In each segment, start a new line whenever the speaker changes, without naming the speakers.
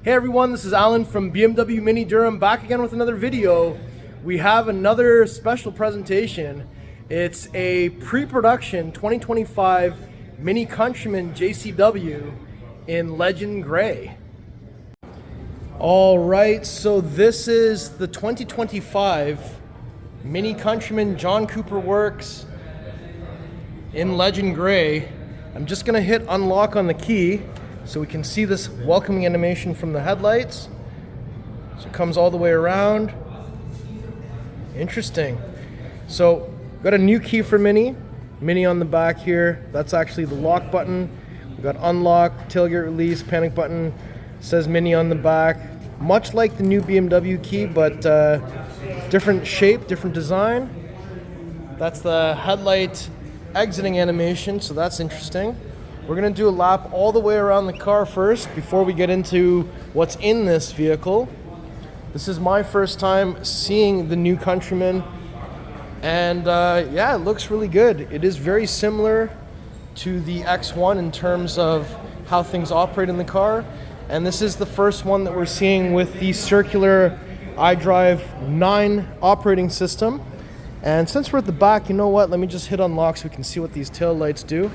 Hey everyone, this is Alan from BMW Mini Durham, back again with another video. We have another special presentation. It's a pre-production 2025 MINI Countryman JCW in Legend Gray. All right, so this is the 2025 MINI Countryman John Cooper Works in Legend Gray. I'm just gonna hit unlock on the key so we can see this welcoming animation from the headlights. So it comes all the way around. Interesting. So got a new key for MINI on the back here. That's actually the lock button. We got unlock, tailgate release, panic button. It says MINI on the back. Much like the new BMW key, but different shape, different design. That's the headlight exiting animation, so that's interesting. We're gonna do a lap all the way around the car first before we get into what's in this vehicle. This is my first time seeing the new Countryman, and yeah, it looks really good. It is very similar to the X1 in terms of how things operate in the car, and this is the first one that we're seeing with the circular iDrive 9 operating system. And since we're at the back, you know what? Let me just hit unlock so we can see what these tail lights do.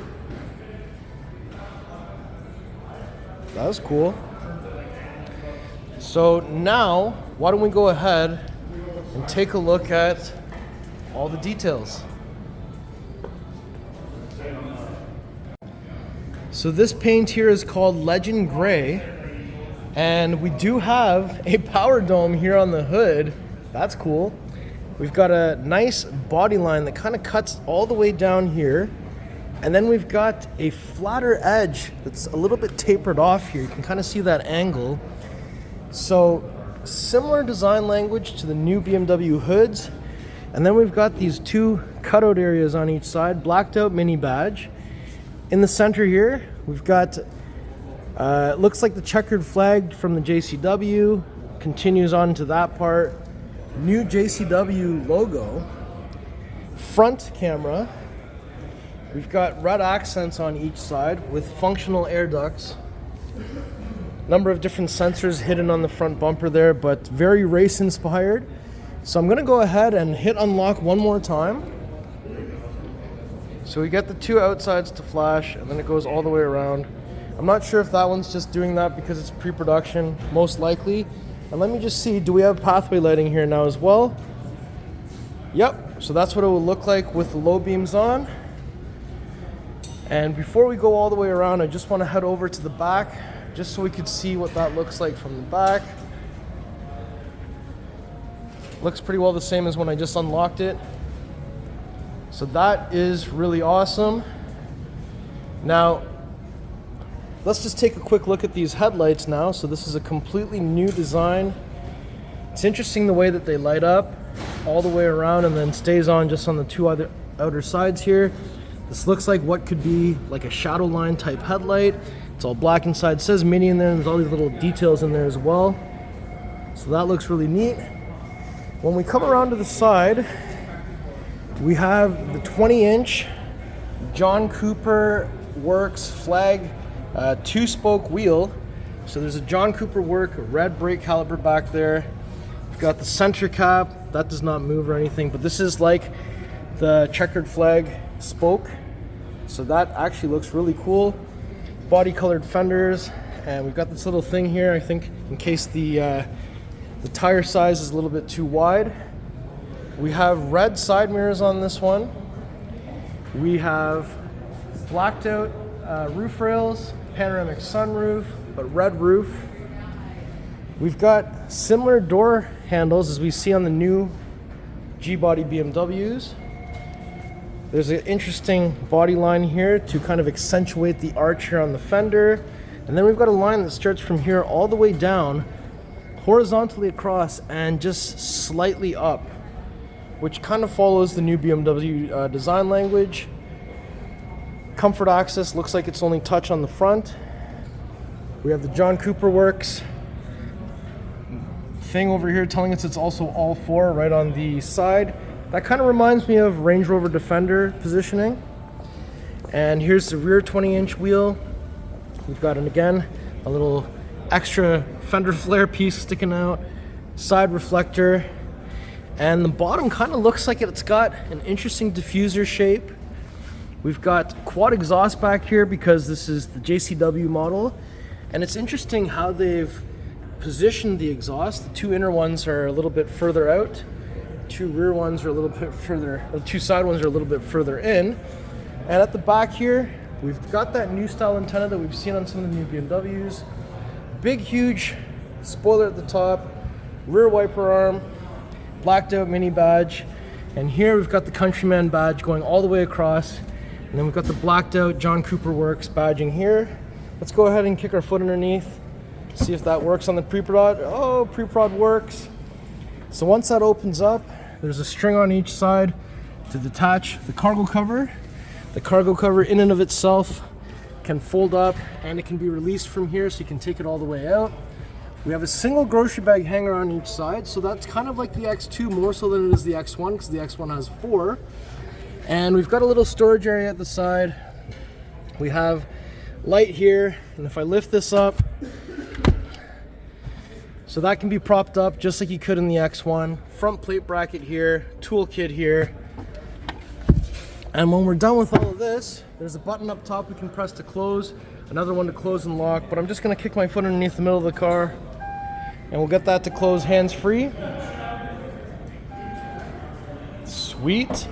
That was cool. So now, why don't we go ahead and take a look at all the details. So this paint here is called Legend Gray, and we do have a power dome here on the hood. That's cool. We've got a nice body line that kind of cuts all the way down here. And then we've got a flatter edge that's a little bit tapered off here. You can kind of see that angle. So similar design language to the new BMW hoods. And then we've got these two cutout areas on each side, blacked out MINI badge. In the center here, we've got, it looks like the checkered flag from the JCW, continues on to that part. New JCW logo. Front camera. We've got red accents on each side with functional air ducts. Number of different sensors hidden on the front bumper there, but very race inspired. So I'm gonna go ahead and hit unlock one more time. So we get the two outsides to flash, and then it goes all the way around. I'm not sure if that one's just doing that because it's pre-production, most likely. And let me just see, do we have pathway lighting here now as well? Yep, so that's what it will look like with the low beams on. And before we go all the way around, I just want to head over to the back just so we could see what that looks like from the back. Looks pretty well the same as when I just unlocked it. So that is really awesome. Now, let's just take a quick look at these headlights now. So this is a completely new design. It's interesting the way that they light up all the way around and then stays on just on the two other outer sides here. This looks like what could be like a shadow line type headlight. It's all black inside. It says MINI in there, and there's all these little details in there as well. So that looks really neat. When we come around to the side, we have the 20-inch John Cooper Works flag 2-spoke wheel. So there's a John Cooper Work red brake caliper back there. We've got the center cap. That does not move or anything, but this is like the checkered flag spoke. So that actually looks really cool. Body colored fenders, and we've got this little thing here, I think, in case the tire size is a little bit too wide. We have red side mirrors on this one. We have blacked out roof rails, panoramic sunroof, but red roof. We've got similar door handles as we see on the new G-body BMWs. There's an interesting body line here to kind of accentuate the arch here on the fender. And then we've got a line that starts from here all the way down, horizontally across and just slightly up, which kind of follows the new BMW design language. Comfort access looks like it's only touch on the front. We have the John Cooper Works thing over here telling us it's also all four right on the side. That kind of reminds me of Range Rover Defender positioning. And here's the rear 20-inch wheel. We've got, again, a little extra fender flare piece sticking out, side reflector, and the bottom kind of looks like it's got an interesting diffuser shape. We've got quad exhaust back here because this is the JCW model, and it's interesting how they've positioned the exhaust. The two inner ones are a little bit further out, two rear ones are a little bit further, the two side ones are a little bit further in. And at the back here, we've got that new style antenna that we've seen on some of the new BMWs. Big, huge spoiler at the top, rear wiper arm, blacked out MINI badge, and here we've got the Countryman badge going all the way across, and then we've got the blacked out John Cooper Works badging here. Let's go ahead and kick our foot underneath, see if that works on the pre-prod. Oh, pre-prod works. So once that opens up, there's a string on each side to detach the cargo cover. The cargo cover in and of itself can fold up and it can be released from here, so you can take it all the way out. We have a single grocery bag hanger on each side, so that's kind of like the X2 more so than it is the X1, because the X1 has 4. And we've got a little storage area at the side. We have light here, and if I lift this up, so that can be propped up just like you could in the X1. Front plate bracket here, tool kit here. And when we're done with all of this, there's a button up top we can press to close, another one to close and lock, but I'm just gonna kick my foot underneath the middle of the car and we'll get that to close hands-free. Sweet.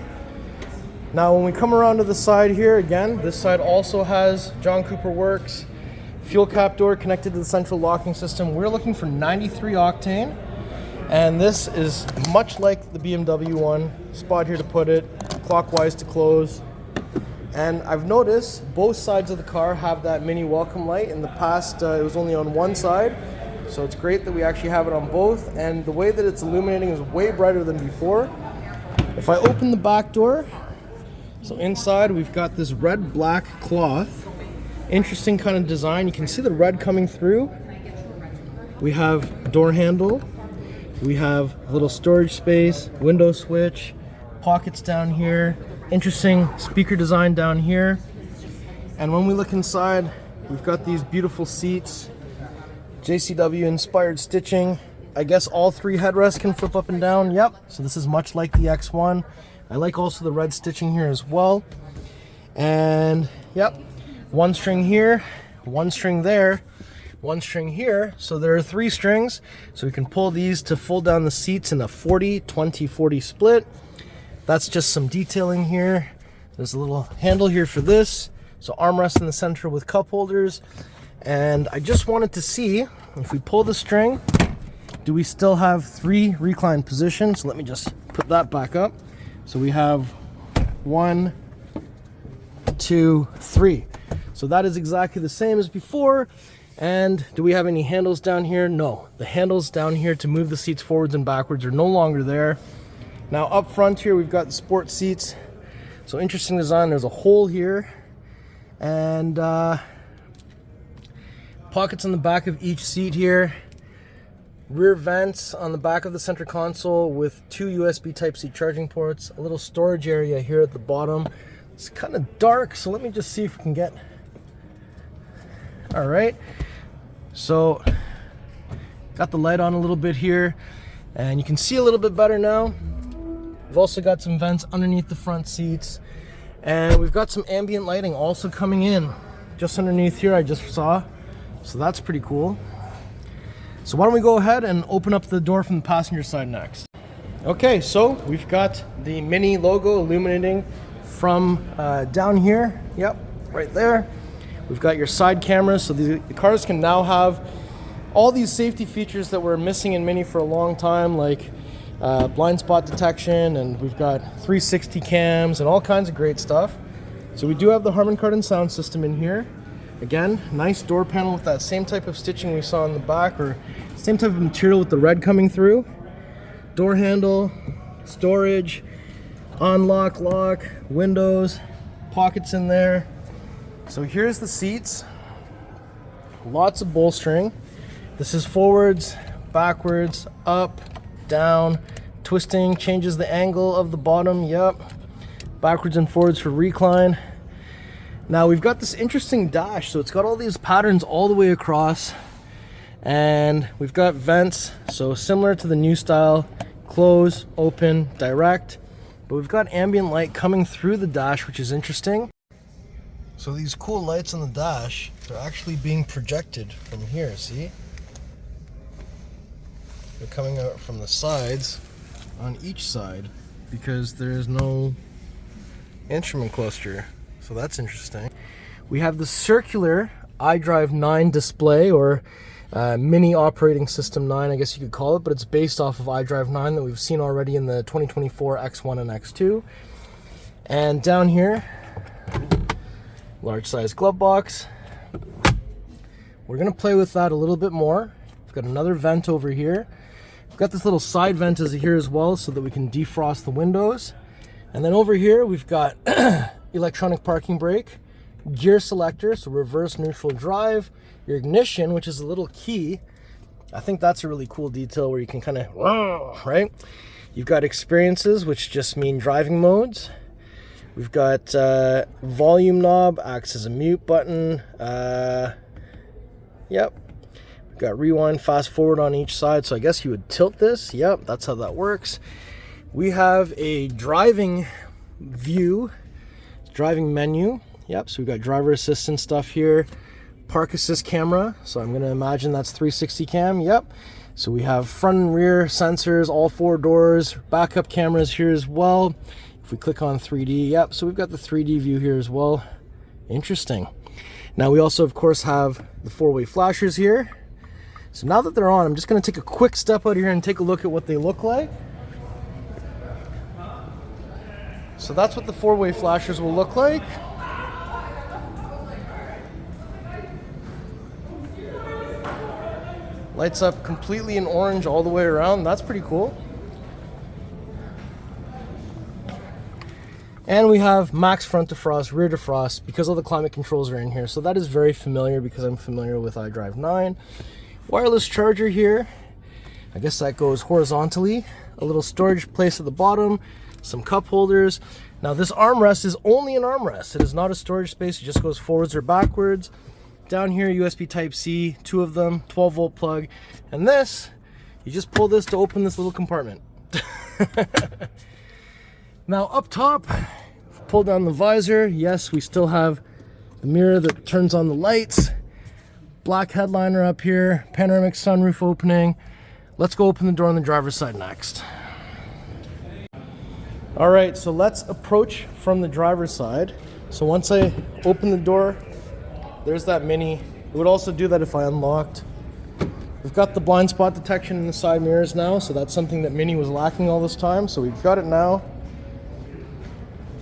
Now when we come around to the side here, again, this side also has John Cooper Works, fuel cap door connected to the central locking system. We're looking for 93 octane, and this is much like the BMW one. Spot here to put it, clockwise to close. And I've noticed both sides of the car have that mini welcome light. In the past, it was only on one side, so it's great that we actually have it on both. And the way that it's illuminating is way brighter than before. If I open the back door, so inside we've got this red-black cloth. Interesting kind of design. You can see the red coming through. We have door handle. We have a little storage space, window switch, pockets down here. Interesting speaker design down here. And when we look inside, we've got these beautiful seats, JCW inspired stitching. I guess all 3 headrests can flip up and down. Yep. So this is much like the X1. I like also the red stitching here as well. And yep, one string here, one string there, one string here. So there are 3 strings. So we can pull these to fold down the seats in a 40-20-40 split. That's just some detailing here. There's a little handle here for this. So armrest in the center with cup holders. And I just wanted to see if we pull the string, do we still have 3 recline positions? So let me just put that back up. So we have 1, 2, 3. So that is exactly the same as before. And do we have any handles down here? No. The handles down here to move the seats forwards and backwards are no longer there. Now up front here, we've got the sport seats. So interesting design. There's a hole here. And pockets on the back of each seat here. Rear vents on the back of the center console with 2 USB Type-C charging ports. A little storage area here at the bottom. It's kind of dark, so let me just see if we can get... All right. So, got the light on a little bit here, and you can see a little bit better now. We've also got some vents underneath the front seats, and we've got some ambient lighting also coming in just underneath here, I just saw. So that's pretty cool. So why don't we go ahead and open up the door from the passenger side next. Okay, so we've got the MINI logo illuminating from down here. Yep, right there. We've got your side cameras, so the cars can now have all these safety features that were missing in MINI for a long time, like blind spot detection, and we've got 360 cams and all kinds of great stuff. So we do have the Harman Kardon sound system in here. Again, nice door panel with that same type of stitching we saw in the back, or same type of material with the red coming through. Door handle, storage, unlock, lock, windows, pockets in there. So here's the seats. Lots of bolstering. This is forwards, backwards, up, down, twisting, changes the angle of the bottom, yep. Backwards and forwards for recline. Now we've got this interesting dash, so it's got all these patterns all the way across, And we've got vents, so similar to the new style, close, open, direct. But we've got ambient light coming through the dash, which is interesting. So these cool lights on the dash, they're actually being projected from here, see? They're coming out from the sides on each side because there's no instrument cluster. So that's interesting. We have the circular iDrive 9 display, or mini operating system 9, I guess you could call it, but it's based off of iDrive 9 that we've seen already in the 2024 X1 and X2. And down here, large size glove box. We're gonna play with that a little bit more. We've got another vent over here. We've got this little side vent here as well so that we can defrost the windows. And then over here, we've got electronic parking brake, gear selector, so reverse, neutral, drive, your ignition, which is a little key. I think that's a really cool detail where you can kind of, right? You've got experiences, which just mean driving modes. We've got volume knob, acts as a mute button. Yep. We've got rewind, fast forward on each side. So I guess you would tilt this. Yep, that's how that works. We have a driving view, driving menu. Yep, so we've got driver assistance stuff here. Park assist camera. So I'm going to imagine that's 360 cam. Yep. So we have front and rear sensors, all 4 doors, backup cameras here as well. If we click on 3D, yep, so we've got the 3D view here as well. Interesting. Now we also, of course, have the 4-way flashers here. So now that they're on, I'm just going to take a quick step out here and take a look at what they look like. So that's what the 4-way flashers will look like. Lights up completely in orange all the way around. That's pretty cool. And we have max front defrost, rear defrost, because all the climate controls are in here. So that is very familiar because I'm familiar with iDrive 9. Wireless charger here. I guess that goes horizontally. A little storage place at the bottom. Some cup holders. Now this armrest is only an armrest. It is not a storage space. It just goes forwards or backwards. Down here, USB Type-C, 2 of them, 12-volt plug. And this, you just pull this to open this little compartment. Now up top, pull down the visor. Yes, we still have the mirror that turns on the lights. Black headliner up here, panoramic sunroof opening. Let's go open the door on the driver's side next. All right, so let's approach from the driver's side. So once I open the door, there's that Mini. It would also do that if I unlocked. We've got the blind spot detection in the side mirrors now, so that's something that Mini was lacking all this time, so we've got it now.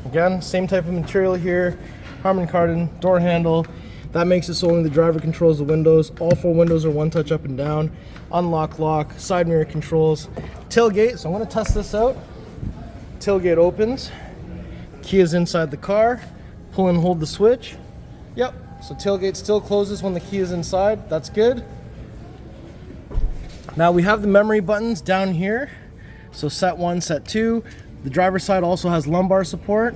Again, same type of material here, Harman Kardon, door handle. That makes it so only the driver controls the windows. All 4 windows are one touch up and down. Unlock, lock, side mirror controls. Tailgate, so I'm gonna test this out. Tailgate opens. Key is inside the car. Pull and hold the switch. Yep, so tailgate still closes when the key is inside. That's good. Now we have the memory buttons down here. So set 1, set 2. The driver's side also has lumbar support.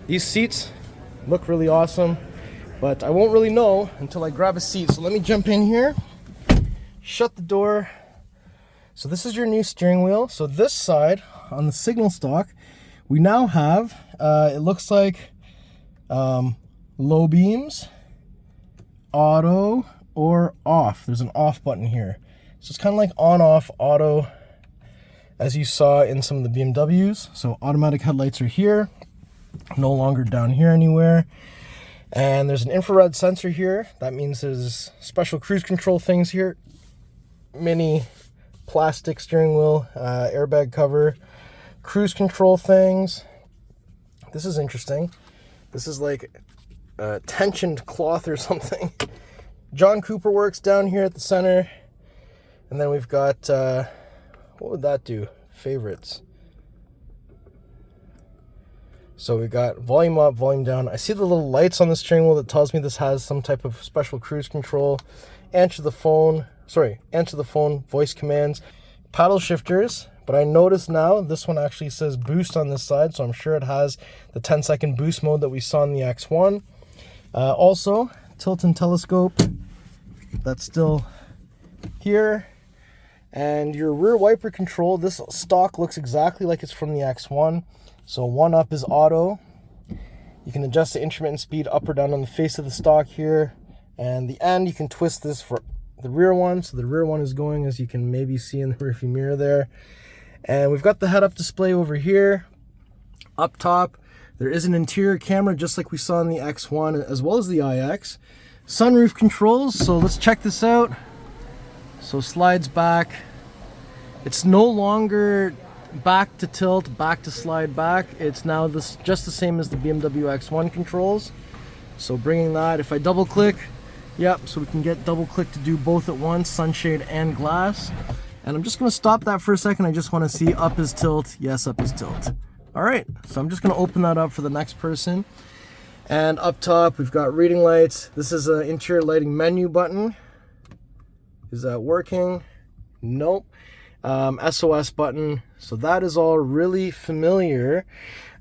These seats look really awesome, but I won't really know until I grab a seat. So let me jump in here, shut the door. So this is your new steering wheel. So this side on the signal stock, we now have, it looks like low beams, auto, or off. There's an off button here. So it's kind of like on, off, auto, as you saw in some of the BMWs. So automatic headlights are here, no longer down here anywhere. And there's an infrared sensor here. That means there's special cruise control things here. Mini plastic steering wheel, airbag cover, cruise control things. This is interesting. This is like tensioned cloth or something. John Cooper Works down here at the center. And then we've got, what would that do? Favorites. So we got volume up, volume down. I see the little lights on the steering wheel that tells me this has some type of special cruise control. Answer the phone, voice commands. Paddle shifters, but I notice now this one actually says boost on this side, so I'm sure it has the 10-second boost mode that we saw in the X1. Also, tilt and telescope. that's still here. And your rear wiper control, this stock looks exactly like it's from the X1. So 1 up is auto. You can adjust the intermittent speed up or down on the face of the stock here. And the end, you can twist this for the rear one. So the rear one is going, as you can maybe see in the rearview mirror there. And we've got the head-up display over here. Up top, there is an interior camera just like we saw in the X1 as well as the iX. Sunroof controls, so let's check this out. So slides back. It's no longer back to tilt, back to slide back. It's now just the same as the BMW X1 controls. So bringing that, if I double click, yep, so we can get double click to do both at once, sunshade and glass. And I'm just gonna stop that for a second. I just wanna see up is tilt, yes, up is tilt. All right, so I'm just gonna open that up for the next person. And up top, we've got reading lights. This is an interior lighting menu button. Is that working? Nope. SOS button. So that is all really familiar.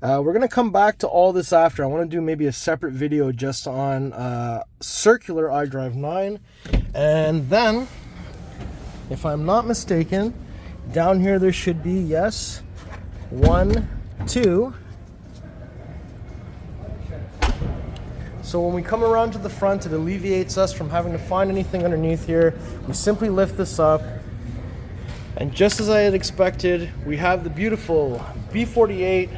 We're gonna come back to all this after. I wanna do maybe a separate video just on circular iDrive 9. And then, if I'm not mistaken, down here there should be, yes, 1, 2. So when we come around to the front, it alleviates us from having to find anything underneath here. We simply lift this up. And just as I had expected, we have the beautiful B48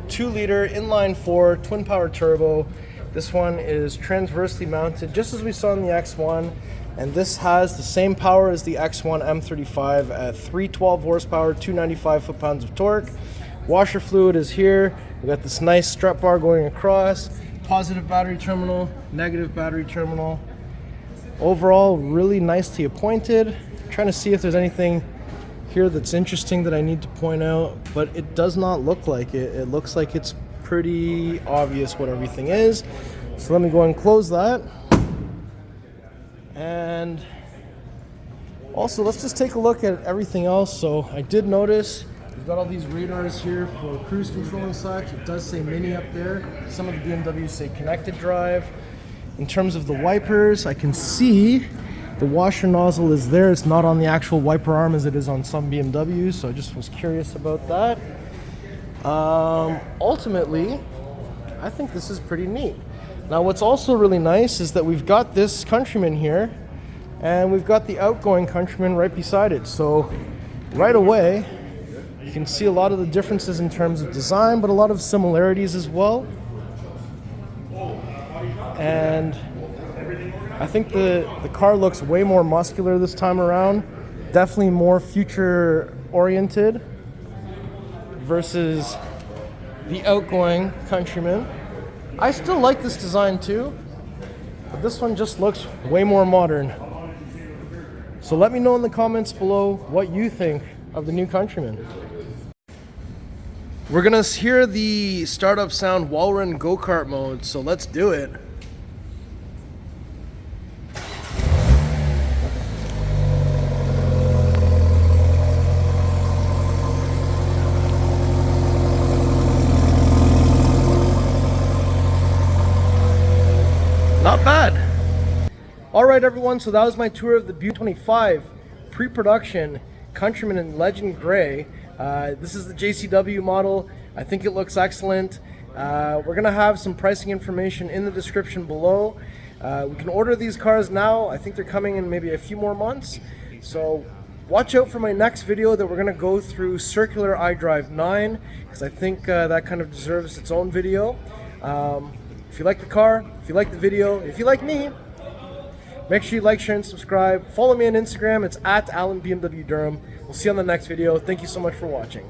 2-liter inline-4 twin-power turbo. This one is transversely mounted, just as we saw in the X1. And this has the same power as the X1 M35 at 312 horsepower, 295 foot-pounds of torque. Washer fluid is here. We got this nice strut bar going across. Positive battery terminal, negative battery terminal. Overall, really nicely appointed. I'm trying to see if there's anything here that's interesting that I need to point out, but it does not look like it. It looks like it's pretty obvious what everything is. So let me go and close that. And also, let's just take a look at everything else. So I did notice we've got all these radars here for cruise control and such. It does say MINI up there. Some of the BMWs say connected drive. In terms of the wipers, I can see the washer nozzle is there. It's not on the actual wiper arm as it is on some BMWs, so I just was curious about that. Ultimately, I think this is pretty neat. Now what's also really nice is that we've got this Countryman here, and we've got the outgoing Countryman right beside it. So right away, you can see a lot of the differences in terms of design, but a lot of similarities as well. And I think the car looks way more muscular this time around. Definitely more future oriented versus the outgoing Countryman. I still like this design too, but this one just looks way more modern. So let me know in the comments below what you think of the new Countryman. We're gonna hear the startup sound while we're in go-kart mode, so let's do it. Not bad. All right, everyone, so that was my tour of the Butte 25 pre-production Countryman in Legend Gray. This is the JCW model. I think it looks excellent. We're gonna have some pricing information in the description below. We can order these cars now. I think they're coming in maybe a few more months. So watch out for my next video that we're gonna go through circular iDrive 9, because I think that kind of deserves its own video. If you like the car, if you like the video, if you like me, make sure you like, share, and subscribe. Follow me on Instagram. It's @AlanBMWDurham. We'll see you on the next video. Thank you so much for watching.